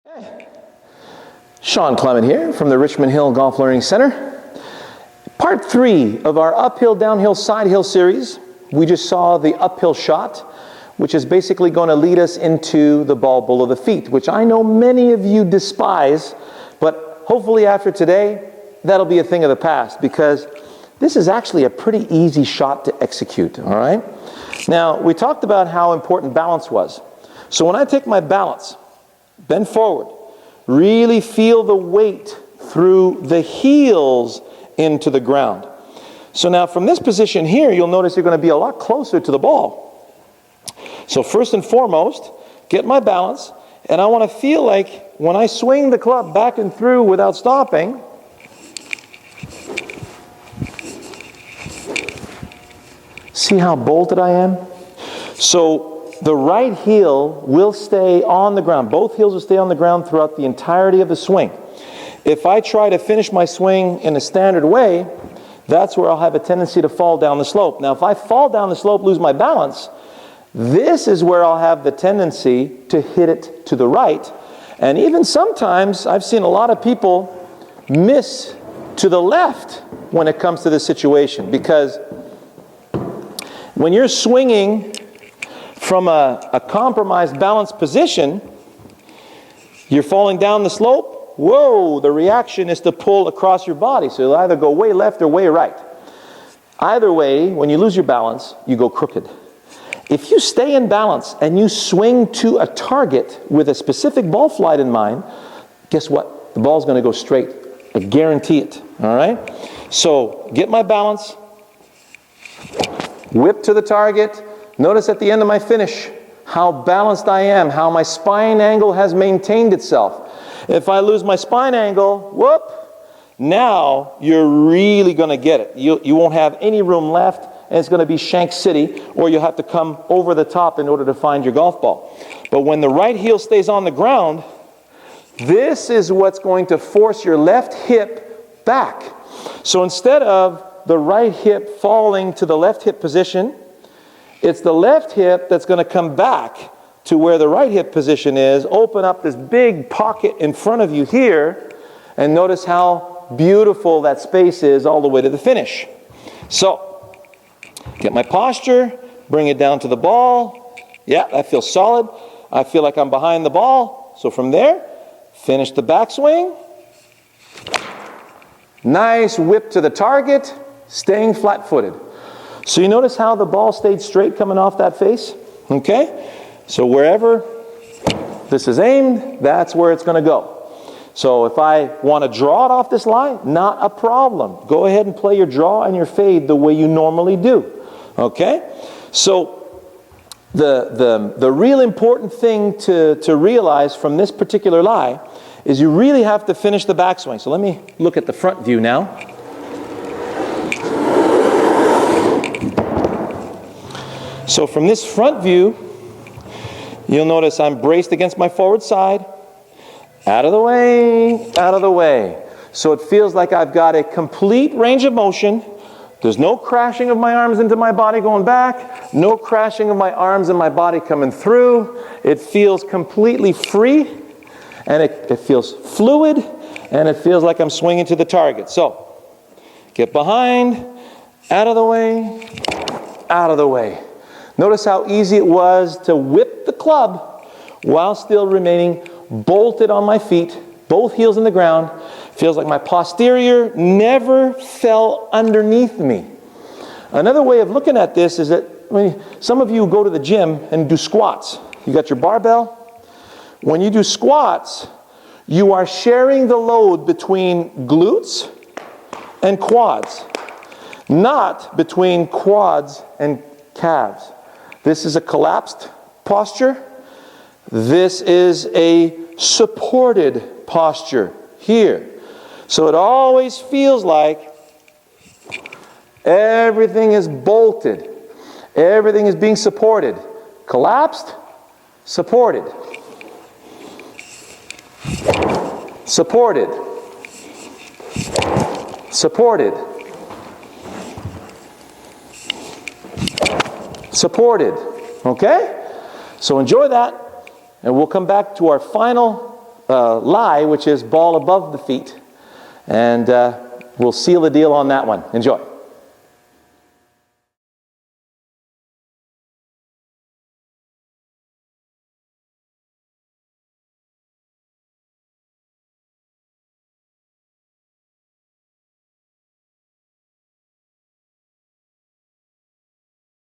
Hey, Shawn Clement here from the Richmond Hill Golf Learning Center. Part 3 of our uphill, downhill, side hill series. We just saw the uphill shot, which is basically going to lead us into the ball below the feet, which I know many of you despise, but hopefully after today, that'll be a thing of the past, because this is actually a pretty easy shot to execute, all right? Now, we talked about how important balance was. So when I take my balance, bend forward, really feel the weight through the heels into the ground. So now from this position here, you'll notice you're going to be a lot closer to the ball. So first and foremost, get my balance, and I want to feel like when I swing the club back and through without stopping, see how bolted I am? So the right heel will stay on the ground. Both heels will stay on the ground throughout the entirety of the swing. If I try to finish my swing in a standard way, that's where I'll have a tendency to fall down the slope. Now, if I fall down the slope, lose my balance, this is where I'll have the tendency to hit it to the right. And even sometimes, I've seen a lot of people miss to the left when it comes to this situation, because when you're swinging from a compromised balanced position, you're falling down the slope. Whoa, the reaction is to pull across your body. So you'll either go way left or way right. Either way, when you lose your balance, you go crooked. If you stay in balance and you swing to a target with a specific ball flight in mind, guess what? The ball's going to go straight. I guarantee it. All right? So get my balance, whip to the target. Notice at the end of my finish how balanced I am, how my spine angle has maintained itself. If I lose my spine angle, whoop, now you're really going to get it. You won't have any room left, and it's going to be Shank City, or you'll have to come over the top in order to find your golf ball. But when the right heel stays on the ground, this is what's going to force your left hip back. So instead of the right hip falling to the left hip position, it's the left hip that's going to come back to where the right hip position is, open up this big pocket in front of you here, and notice how beautiful that space is all the way to the finish. So, get my posture, bring it down to the ball. Yeah, that feels solid. I feel like I'm behind the ball. So from there, finish the backswing. Nice whip to the target, staying flat-footed. So you notice how the ball stayed straight coming off that face? Okay? So wherever this is aimed, that's where it's going to go. So if I want to draw it off this line, not a problem. Go ahead and play your draw and your fade the way you normally do. Okay? So the real important thing to realize from this particular lie is you really have to finish the backswing. So let me look at the front view now. So from this front view, you'll notice I'm braced against my forward side. Out of the way, out of the way. So it feels like I've got a complete range of motion. There's no crashing of my arms into my body going back. No crashing of my arms and my body coming through. It feels completely free. And it feels fluid. And it feels like I'm swinging to the target. So, get behind, out of the way, out of the way. Notice how easy it was to whip the club while still remaining bolted on my feet, both heels in the ground. Feels like my posterior never fell underneath me. Another way of looking at this is that some of you go to the gym and do squats. You got your barbell. When you do squats, you are sharing the load between glutes and quads, not between quads and calves. This is a collapsed posture. This is a supported posture here. So it always feels like everything is bolted. Everything is being supported. Collapsed, supported. Supported. Supported. Supported. Okay? So enjoy that, and we'll come back to our final lie, which is ball above the feet. And we'll seal the deal on that one. Enjoy.